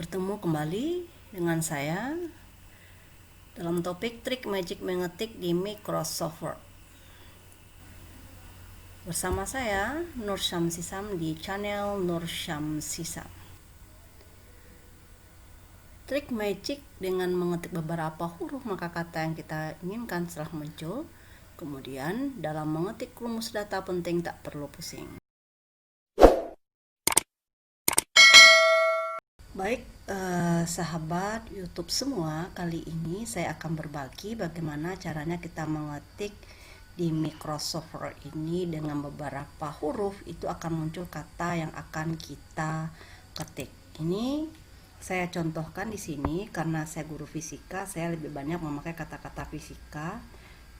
Bertemu kembali dengan saya dalam topik trik magic mengetik di Microsoft Word. Bersama saya Nur Syamsisam di channel Nur Syamsisam. Trik magic dengan mengetik beberapa huruf maka kata yang kita inginkan setelah muncul. Kemudian dalam mengetik rumus data penting tak perlu pusing. Baik, sahabat YouTube semua, kali ini saya akan berbagi bagaimana caranya kita mengetik di Microsoft Word ini dengan beberapa huruf itu akan muncul kata yang akan kita ketik. Ini saya contohkan di sini karena saya guru fisika, saya lebih banyak memakai kata-kata fisika.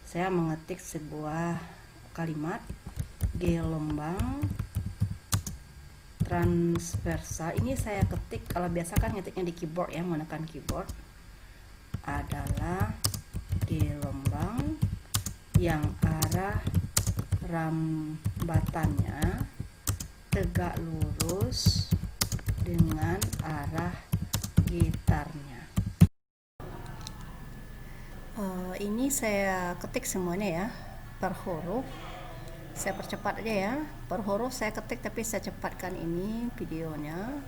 Saya mengetik sebuah kalimat gelombang transversal. Ini saya ketik, kalau biasa kan ngetiknya di keyboard ya, menggunakan keyboard, adalah gelombang yang arah rambatannya tegak lurus dengan arah gitarnya. Ini saya ketik semuanya ya, per huruf. Saya percepat aja ya, per huruf saya ketik tapi saya cepatkan ini videonya.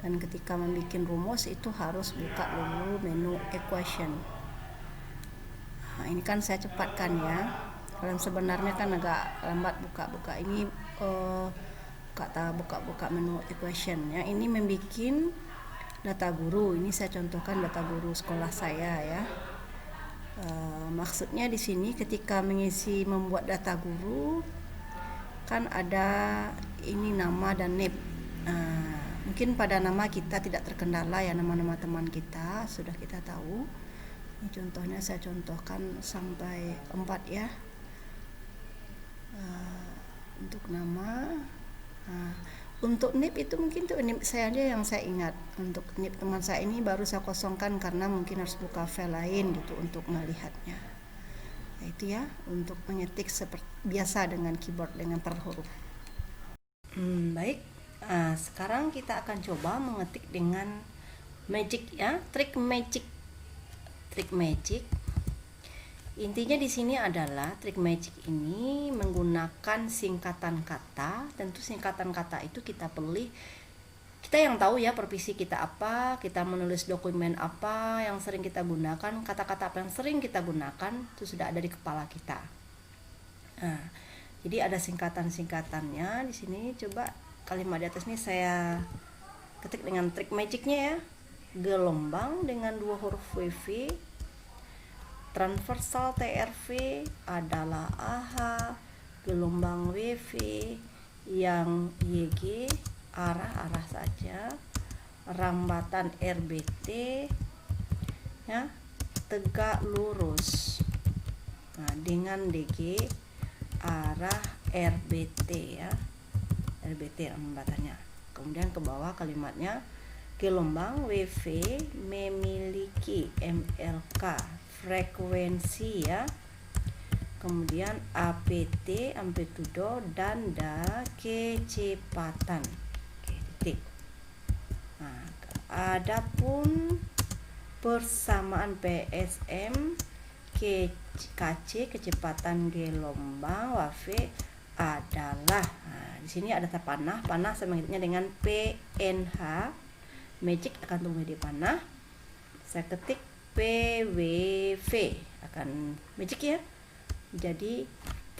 Dan ketika membuat rumus itu harus buka dulu menu equation. Nah, ini kan saya cepatkan ya. Kalau sebenarnya kan agak lambat buka-buka ini, kata buka-buka menu equation ya. Ini membuat data guru. Ini saya contohkan data guru sekolah saya ya. Maksudnya di sini ketika membuat data guru kan ada ini nama dan NIP. Mungkin pada nama kita tidak terkendala ya, nama-nama teman kita sudah kita tahu. Ini contohnya saya contohkan sampai 4 ya. Untuk nama, untuk NIP itu mungkin tuh NIP saya aja yang saya ingat. Untuk NIP teman saya ini baru saya kosongkan karena mungkin harus buka file lain gitu untuk melihatnya. Nah, itu ya untuk mengetik seperti biasa dengan keyboard dengan per huruf. Baik, sekarang kita akan coba mengetik dengan magic ya, trik magic. Trik magic. Intinya di sini adalah trik magic ini menggunakan singkatan kata. Tentu singkatan kata itu kita pilih, kita yang tahu ya profesi kita apa, kita menulis dokumen apa yang sering kita gunakan, kata-kata apa yang sering kita gunakan itu sudah ada di kepala kita. Nah, jadi ada singkatan-singkatannya di sini. Coba kalimat di atas ini saya ketik dengan trik magicnya ya. Gelombang dengan 2 huruf WV, transversal TRV adalah AH, gelombang WV yang YG arah-arah saja, rambatan RBT ya, tegak lurus. Nah, dengan DG arah RBT ya, RBT rambatannya. Kemudian ke bawah kalimatnya, gelombang WV memiliki MLK frekuensi ya, kemudian APT amplitudo dan kecepatan. Oke, titik. Nah, adapun persamaan PSM KC kecepatan gelombang WAV adalah, nah, di sini ada panah saya menghitungnya dengan PNH. Magic akan tumbuh di panah. Saya ketik PWV akan magic ya, jadi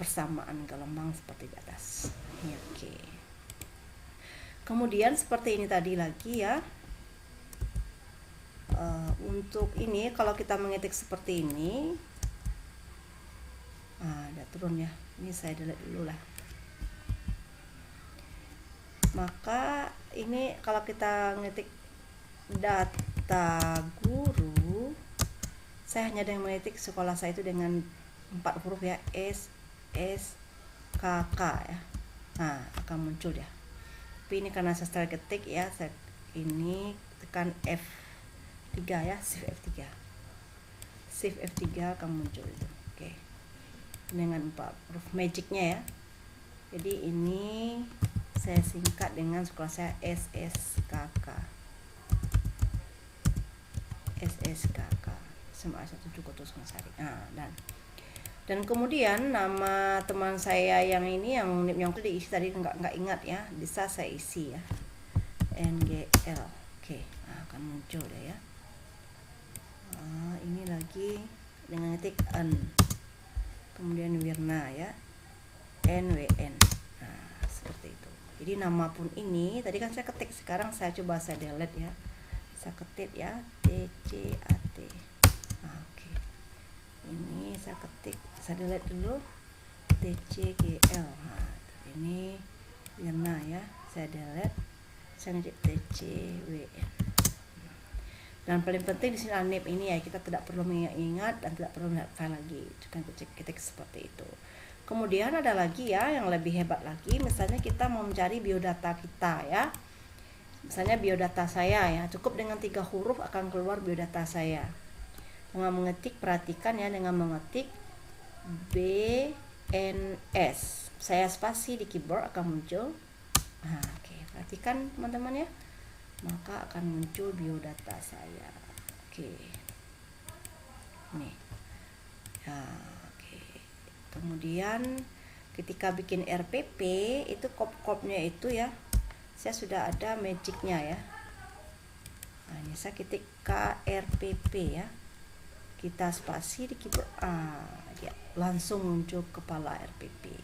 persamaan gelombang seperti di atas ini. Oke, kemudian seperti ini tadi lagi ya. Untuk ini kalau kita mengetik seperti ini, ada turun ya, ini saya delete dulu lah. Maka ini kalau kita ngetik data guru, saya hanya dengan mengetik sekolah saya itu dengan 4 huruf ya, SSKK ya. Nah, akan muncul ya. Tapi ini karena saya setelah ketik ya, saya ini tekan F3 ya, shift F3. Shift F3 akan muncul itu. Oke. Dengan 4 huruf magicnya ya. Jadi ini saya singkat dengan sekolah saya SSKK. SSKK SMA 1 Kota Sari. Dan kemudian nama teman saya yang ini yang itu diisi tadi nggak ingat ya, bisa saya isi ya, NGL. Oke, akan muncul ya. Ini lagi dengan ketik N, kemudian Wirna ya, NWN. Seperti itu. Jadi nama pun ini tadi kan saya ketik, sekarang saya coba saya delete ya. Saya ketik ya, TCAT. Oke. Ini saya ketik, saya delete dulu TCGL. Ini Wirna ya, saya delete, saya ngetik TCWN. Dan paling penting di sini NIP ini ya, kita tidak perlu mengingat dan tidak perlu melihat file lagi, cukup ketik seperti itu. Kemudian ada lagi ya yang lebih hebat lagi, misalnya kita mau mencari biodata kita ya, misalnya biodata saya ya, cukup dengan 3 huruf akan keluar biodata saya. Dengan mengetik, perhatikan ya, dengan mengetik BNS, saya spasi di keyboard akan muncul. Oke, perhatikan teman-teman ya, maka akan muncul biodata saya. Oke, nih ya. Kemudian ketika bikin RPP itu kop-kopnya itu ya, saya sudah ada magicnya ya. Ini saya ketik KRPP ya, kita spasi di keyboard, ya, langsung muncul kepala RPP.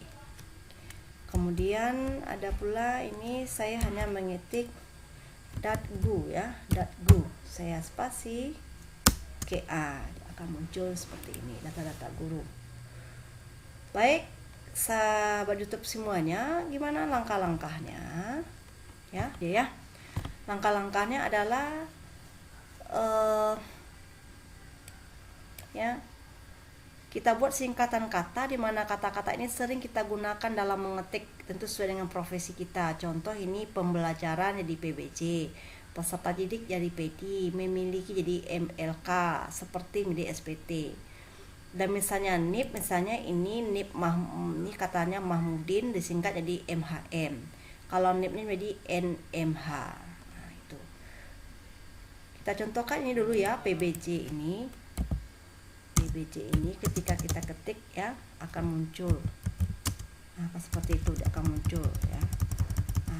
Kemudian ada pula ini saya hanya mengetik .gu ya, .gu, saya spasi, akan muncul seperti ini, data-data guru. Baik, sahabat YouTube semuanya, gimana langkah-langkahnya? Ya. Langkah-langkahnya adalah ya, kita buat singkatan kata di mana kata-kata ini sering kita gunakan dalam mengetik, tentu sesuai dengan profesi kita. Contoh ini pembelajaran jadi PBJ, peserta didik jadi PD, memiliki jadi MLK, seperti menjadi SPT. Dan misalnya NIP, misalnya ini NIP ini katanya Mahmudin disingkat jadi MHM. Kalau NIP ini menjadi NMH. Itu. Kita contohkan ini dulu ya, PBJ ini. PBJ ini ketika kita ketik ya akan muncul. Seperti itu akan muncul ya.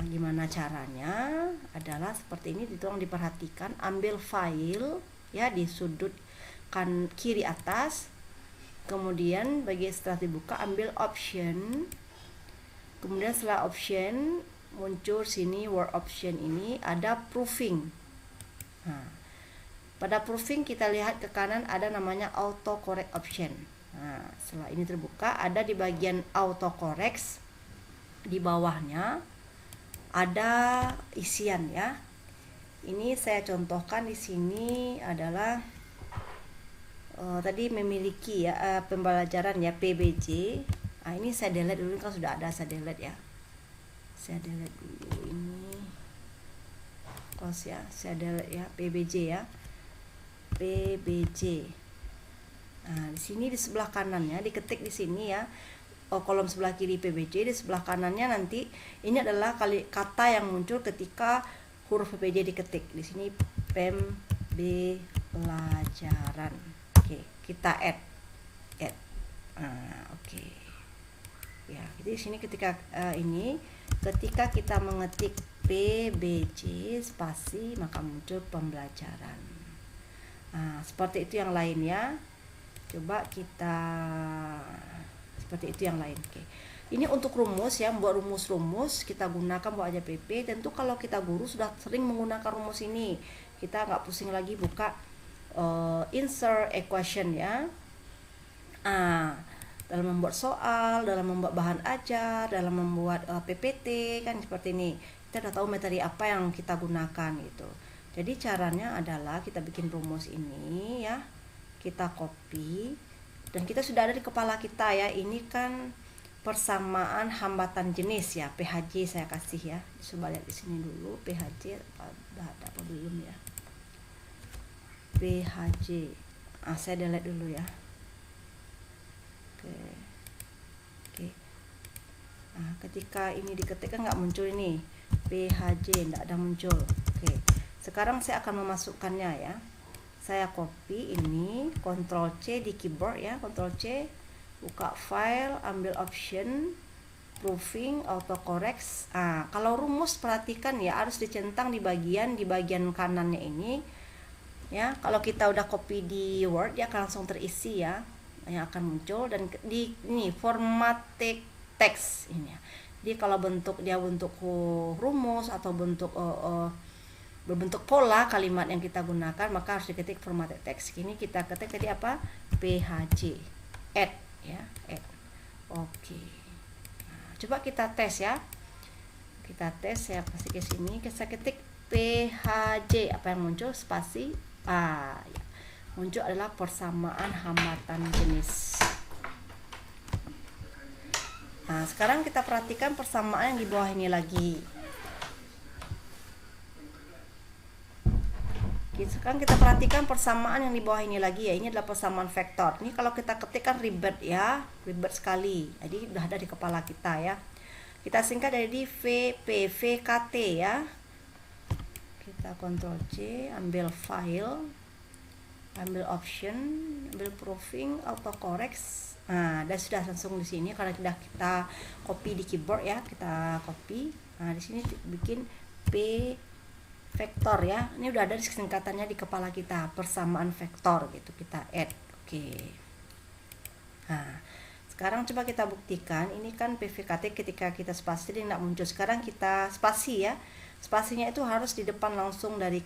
Gimana caranya? Adalah seperti ini, tolong diperhatikan, ambil file ya di sudut kiri atas. Kemudian setelah dibuka ambil option, kemudian setelah option muncul sini word option, ini ada proofing. Pada proofing kita lihat ke kanan ada namanya auto correct option. Setelah ini terbuka, ada di bagian auto correct, di bawahnya ada isian ya. Ini saya contohkan di sini adalah tadi memiliki ya, pembelajaran ya, PBJ. Ini saya delete dulu, kan sudah ada, saya delete ya. Saya delete dulu ini. Close ya, saya delete ya, PBJ ya. PBJ. Di sini di sebelah kanannya diketik di sini ya. Kolom sebelah kiri PBJ, di sebelah kanannya nanti ini adalah kata yang muncul ketika huruf PBJ diketik. Di sini pembelajaran. Kita add. Oke. Ya, jadi di sini ketika ketika kita mengetik PBJ spasi maka muncul pembelajaran. Seperti itu yang lain ya. Coba kita seperti itu yang lain. Oke. Ini untuk rumus ya, membuat rumus-rumus kita gunakan buat aja PP. Tentu kalau kita guru sudah sering menggunakan rumus ini, kita nggak pusing lagi buka insert equation ya. Dalam membuat soal, dalam membuat bahan ajar, dalam membuat PPT kan seperti ini. Kita udah tahu materi apa yang kita gunakan gitu. Jadi caranya adalah kita bikin rumus ini ya, kita copy dan kita sudah ada di kepala kita ya. Ini kan persamaan hambatan jenis ya, PHJ saya kasih ya. Coba lihat di sini dulu PHJ ada apa belum ya. PHJ. Saya delete dulu ya. Oke. Ketika ini diketik kan nggak muncul ini. PHJ nggak ada muncul. Oke. Sekarang saya akan memasukkannya ya. saya copy ini, Ctrl C di keyboard ya, Ctrl C, buka file, ambil option, proofing, autocorrect. Kalau rumus perhatikan ya, harus dicentang di bagian kanannya ini ya. Kalau kita udah copy di Word ya akan langsung terisi ya, yang akan muncul. Dan di ini format text ini ya. Jadi kalau bentuk rumus atau berbentuk pola kalimat yang kita gunakan, maka harus diketik format text. Ini kita ketik tadi apa? PHJ add ya, add. Oke. Coba kita tes ya. Kita tes, saya kasih ke sini, saya ketik PHJ, apa yang muncul? Spasi. Ya. Muncul adalah persamaan hambatan jenis. Sekarang kita perhatikan persamaan yang di bawah ini lagi. Sekarang kita perhatikan persamaan yang di bawah ini lagi ya. Ini adalah persamaan vektor. Ini kalau kita ketikkan ribet ya, ribet sekali. Jadi udah ada di kepala kita ya. Kita singkat dari VKT ya. Kita Ctrl C, ambil file, ambil option, ambil proofing, autocorrect. Dan sudah langsung di sini karena kita copy di keyboard ya, kita copy. Di sini bikin P vektor ya. Ini udah ada singkatannya di kepala kita, persamaan vektor gitu. Kita add. Oke. Sekarang coba kita buktikan. Ini kan PVKT ketika kita spasi dia tidak muncul. Sekarang kita spasi ya. Spasinya itu harus di depan langsung dari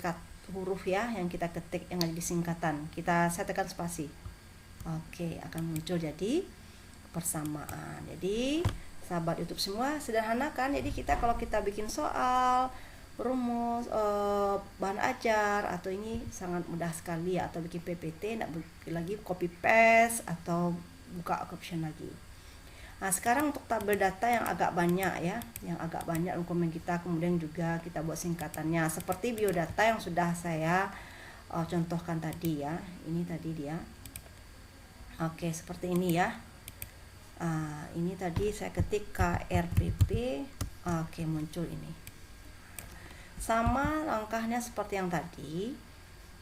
huruf ya yang kita ketik yang ada di singkatan. Saya tekan spasi. Oke, akan muncul jadi persamaan. Jadi sahabat YouTube semua, sederhana kan? Jadi kalau kita bikin soal, rumus, bahan ajar, atau ini sangat mudah sekali ya. Atau bikin PPT, tidak lagi copy paste atau buka option lagi. Sekarang untuk tabel data yang agak banyak ya, yang agak banyak dokumen kita, kemudian juga kita buat singkatannya seperti biodata yang sudah saya contohkan tadi ya. Ini tadi dia. Oke, seperti ini ya. Ini tadi saya ketik KRPP. Oke, muncul ini. Sama langkahnya seperti yang tadi.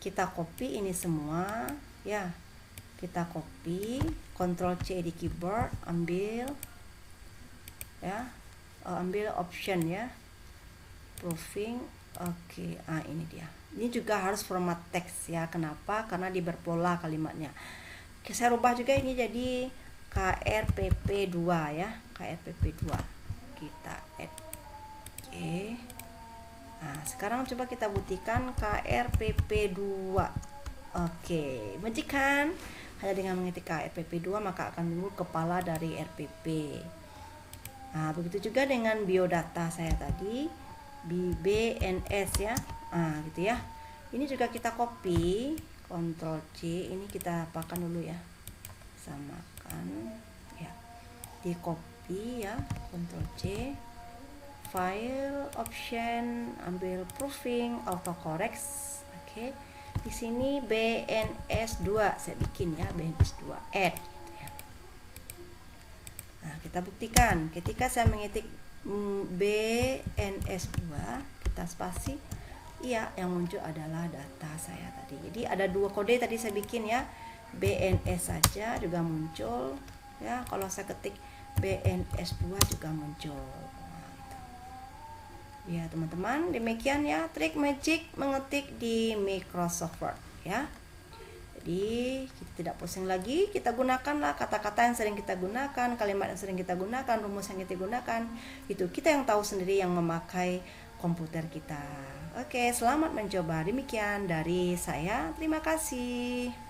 Kita copy ini semua ya. Kita copy, Ctrl C di keyboard, ambil ya, ambil option ya, proofing. Oke, ini dia. Ini juga harus format teks ya. Kenapa? Karena diberpola kalimatnya. Oke, saya rubah juga ini jadi KRPP2 ya, KRPP2. Kita add. Oke. Sekarang coba kita buktikan KRPP2. Oke, menjikan hanya dengan mengetik KRPP2 maka akan timbul kepala dari RPP. Begitu juga dengan biodata saya tadi, BNS ya. Gitu ya. Ini juga kita copy, Ctrl C, ini kita apakan dulu ya. Samakan ya. Di copy ya, Ctrl C, file, option, ambil proofing, autocorrect. Oke. Di sini BNS2 saya bikin ya, BNS2 add gitu ya. Kita buktikan ketika saya mengetik BNS2, kita spasi, iya yang muncul adalah data saya tadi. Jadi ada dua kode tadi saya bikin ya, BNS saja juga muncul ya, kalau saya ketik BNS2 juga muncul. Ya teman-teman, demikian ya trik magic mengetik di Microsoft Word ya. Jadi kita tidak pusing lagi, kita gunakanlah kata-kata yang sering kita gunakan, kalimat yang sering kita gunakan, rumus yang kita gunakan. Itu kita yang tahu sendiri yang memakai komputer kita. Oke, selamat mencoba. Demikian dari saya. Terima kasih.